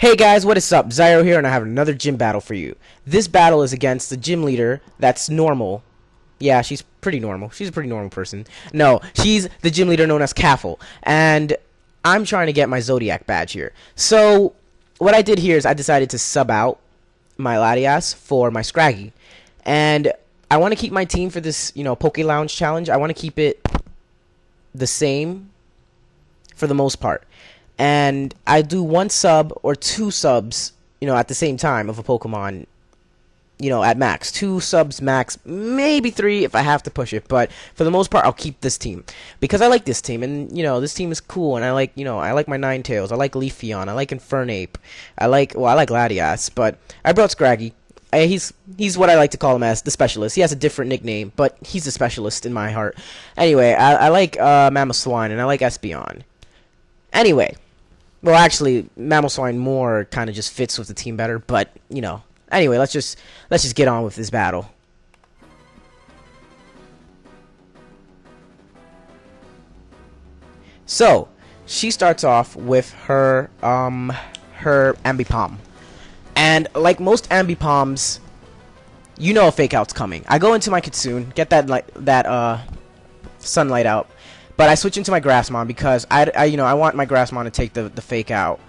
Hey guys, what is up? Zyro here, and I have another gym battle for you. This battle is against the gym leader that's normal. Yeah, she's pretty normal. She's a pretty normal person. No, she's the gym leader known as Caffle, and I'm trying to get my Zodiac badge here. So, what I did here is I decided to sub out my Latias for my Scraggy. And I want to keep my team for this, Pokelounge challenge. I want to keep it the same for the most part. And I do one sub or two subs, at the same time of a Pokemon, at max. 2 subs max, maybe 3 if I have to push it. But for the most part, I'll keep this team. Because I like this team, and, this team is cool, and I like my Ninetales, I like Leafeon, I like Infernape, I like Latias, but I brought Scraggy. He's what I like to call him as the specialist. He has a different nickname, but he's a specialist in my heart. Anyway, I like Mamoswine, and I like Espeon. Anyway. Well, actually, Mamoswine more kind of just fits with the team better, but, Anyway, let's just get on with this battle. So, she starts off with her Ambipom. And like most Ambipoms, a fake out's coming. I go into my Kitsune, get that sunlight out. But I switch into my Grassmon because I want my Grassmon to take the fake out,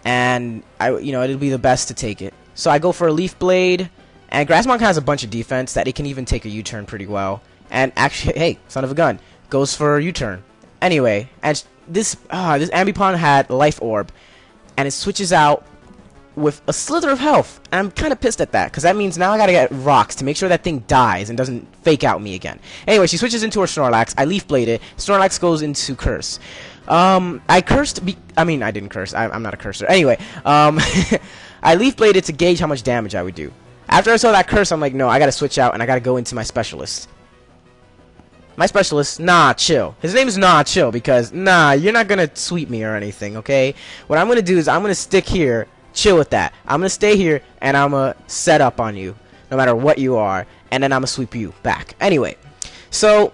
and it'll be the best to take it. So I go for a Leaf Blade, and Grassmon has a bunch of defense that it can even take a U-turn pretty well. And actually, hey, son of a gun, goes for a U-turn. Anyway, and this Ambipom had Life Orb, and it switches out with a slither of health. And I'm kind of pissed at that, because that means now I gotta get rocks to make sure that thing dies and doesn't fake out me again. Anyway, she switches into her Snorlax. I Leaf Blade it. Snorlax goes into Curse. I cursed. I didn't curse. I'm not a cursor. Anyway, I Leaf Blade it to gauge how much damage I would do. After I saw that curse, I'm like, no, I gotta switch out and I gotta go into my specialist. My specialist, nah, chill. His name is Nah, chill, because, nah, you're not gonna sweep me or anything, okay? What I'm gonna do is I'm gonna stick here. Chill with that. I'm gonna stay here and I'm gonna set up on you no matter what you are, and then I'm gonna sweep you back. Anyway, so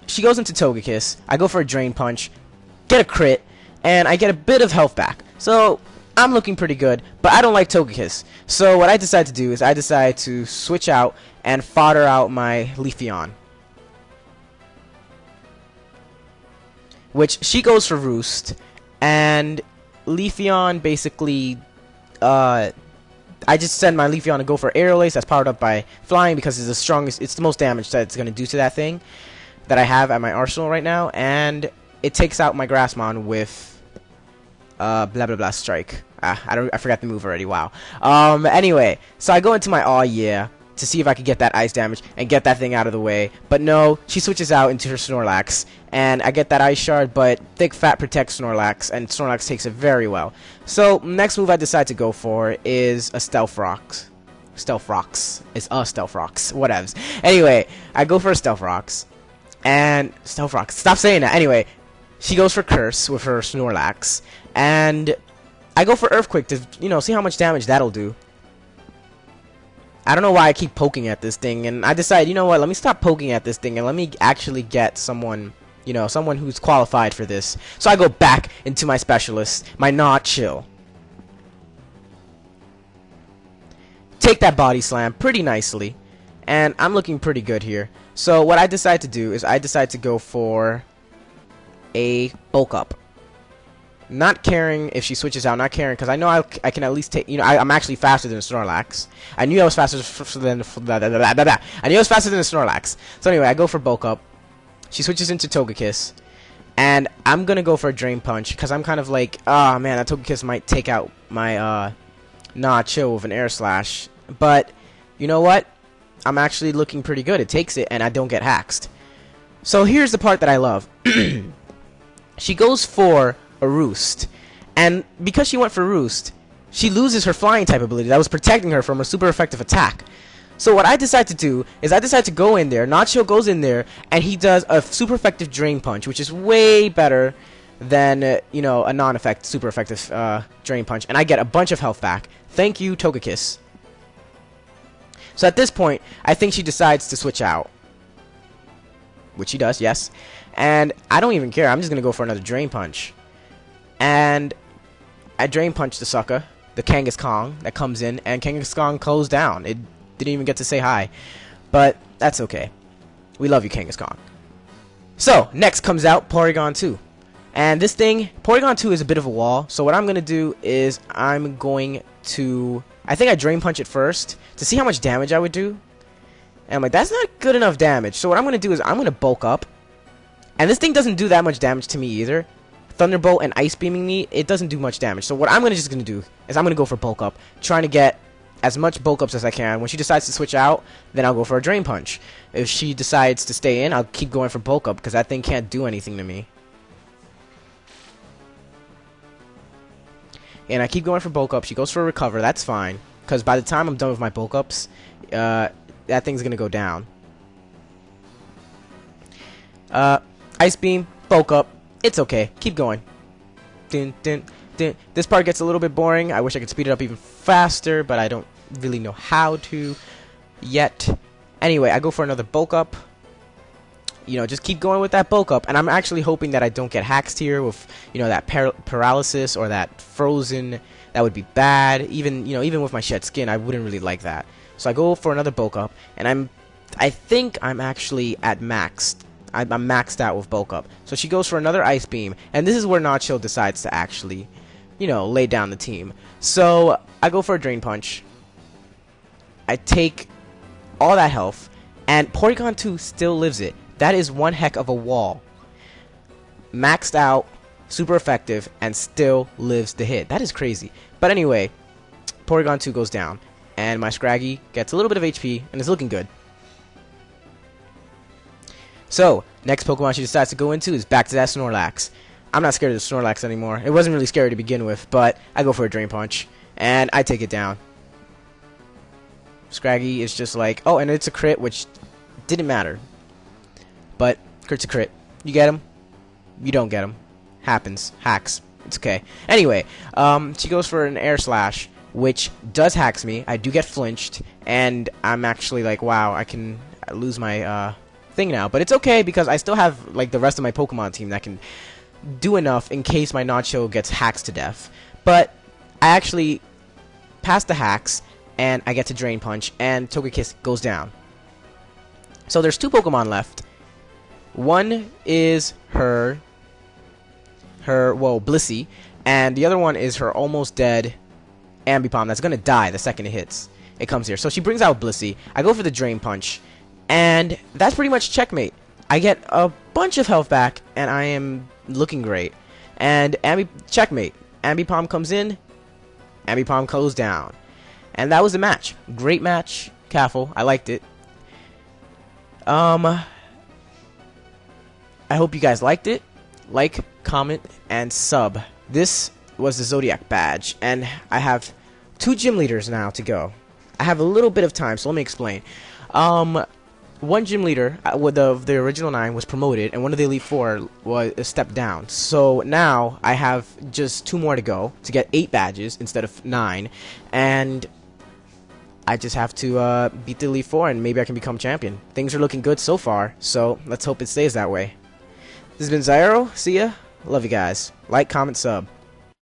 she goes into Togekiss. I go for a Drain Punch, get a crit, and I get a bit of health back. So I'm looking pretty good, but I don't like Togekiss. So what I decide to do is I decide to switch out and fodder out my Leafeon, which she goes for Roost, and Leafeon basically, I just send my Leafeon to go for Aerial Ace. That's powered up by Flying because it's the strongest, it's the most damage that it's going to do to that thing that I have at my arsenal right now. And it takes out my Grassmon with, blah blah blah strike. I forgot the move already, wow. Anyway, so I go into my Aw Yeah to see if I could get that ice damage and get that thing out of the way. But no, she switches out into her Snorlax, and I get that Ice Shard, but Thick Fat protects Snorlax, and Snorlax takes it very well. So, next move I decide to go for is a Stealth Rocks. Stealth Rocks. It's a Stealth Rocks. Whatevs. Anyway, I go for a Stealth Rocks, and Stealth Rocks. Stop saying that. Anyway, she goes for Curse with her Snorlax, and I go for Earthquake to, see how much damage that'll do. I don't know why I keep poking at this thing, and I decide, let me stop poking at this thing, and let me actually get someone, someone who's qualified for this. So I go back into my specialist, my Not Chill. Take that Body Slam pretty nicely, and I'm looking pretty good here. So what I decide to do is I decide to go for a Bulk Up. Not caring if she switches out, not caring, because I know I can at least take, I'm actually faster than a Snorlax. I knew I was faster than I knew I was faster than a Snorlax. So anyway, I go for Bulk Up. She switches into Togekiss, and I'm gonna go for a Drain Punch, because I'm kind of like, oh man, that Togekiss might take out my, Nah Chill with an Air Slash. But, you know what? I'm actually looking pretty good. It takes it, and I don't get haxed. So here's the part that I love. She goes for a Roost, and because she went for Roost, she loses her Flying type ability that was protecting her from a super effective attack. So what I decide to do is I decide to go in there. Nacho goes in there, and he does a super effective Drain Punch, which is way better than a non-effective, super effective Drain Punch, and I get a bunch of health back. Thank you, Togekiss. So at this point, I think she decides to switch out, which she does, yes. And I don't even care. I'm just gonna go for another Drain Punch. And I Drain Punch the sucker, the Kangaskong that comes in, and Kangaskong goes down. It didn't even get to say hi. But that's okay. We love you, Kangaskong. So, next comes out Porygon 2. And this thing, Porygon 2 is a bit of a wall. So what I'm going to do is I'm going to... I think I Drain Punch it first to see how much damage I would do. And I'm like, that's not good enough damage. So what I'm going to do is I'm going to bulk up. And this thing doesn't do that much damage to me either. Thunderbolt and Ice Beaming me, it doesn't do much damage. So what I'm just going to do is I'm going to go for bulk up. Trying to get as much bulk ups as I can. When she decides to switch out, then I'll go for a Drain Punch. If she decides to stay in, I'll keep going for bulk up because that thing can't do anything to me. And I keep going for bulk up. She goes for a recover. That's fine. Because by the time I'm done with my bulk ups, that thing's going to go down. Ice Beam, bulk up. It's okay. Keep going. Dun, dun, dun. This part gets a little bit boring. I wish I could speed it up even faster, but I don't really know how to yet. Anyway, I go for another bulk up. You know, just keep going with that bulk up. And I'm actually hoping that I don't get haxed here with, you know, that paralysis or that frozen. That would be bad. Even, you know, even with my shed skin, I wouldn't really like that. So I go for another bulk up, and I think I'm actually at max. I'm maxed out with bulk up. So she goes for another Ice Beam, and this is where Notchill decides to actually, you know, lay down the team. So I go for a Drain Punch. I take all that health, and Porygon 2 still lives it. That is one heck of a wall. Maxed out, super effective, and still lives the hit. That is crazy. But anyway, Porygon 2 goes down, and my Scraggy gets a little bit of HP, and is looking good. So, next Pokemon she decides to go into is back to that Snorlax. I'm not scared of the Snorlax anymore. It wasn't really scary to begin with, but I go for a Drain Punch, and I take it down. Scraggy is just like, oh, and it's a crit, which didn't matter. But, crit's a crit. You get him, you don't get him. Happens. Hacks. It's okay. Anyway, she goes for an Air Slash, which does hacks me. I do get flinched, and I'm actually like, wow, I can lose my, thing now, but it's okay because I still have like the rest of my Pokemon team that can do enough in case my Notchill gets hacked to death. But I actually pass the hacks and I get to Drain Punch and Togekiss goes down. So there's two Pokemon left. One is her Blissey, and the other one is her almost dead Ambipom that's gonna die the second it hits. It comes here. So she brings out Blissey. I go for the Drain Punch. And that's pretty much checkmate. I get a bunch of health back, and I am looking great. And checkmate. Ambipom comes in, Ambipom goes down. And that was the match. Great match, Caffle. I liked it. I hope you guys liked it. Like, comment, and sub. This was the Zodiac badge, and I have 2 gym leaders now to go. I have a little bit of time, so let me explain. One gym leader with the original 9 was promoted, and one of the Elite 4 was stepped down. So now I have just 2 more to go to get 8 badges instead of 9, and I just have to beat the Elite 4, and maybe I can become champion. Things are looking good so far, so let's hope it stays that way. This has been Zyro. See ya. Love you guys. Like, comment, sub.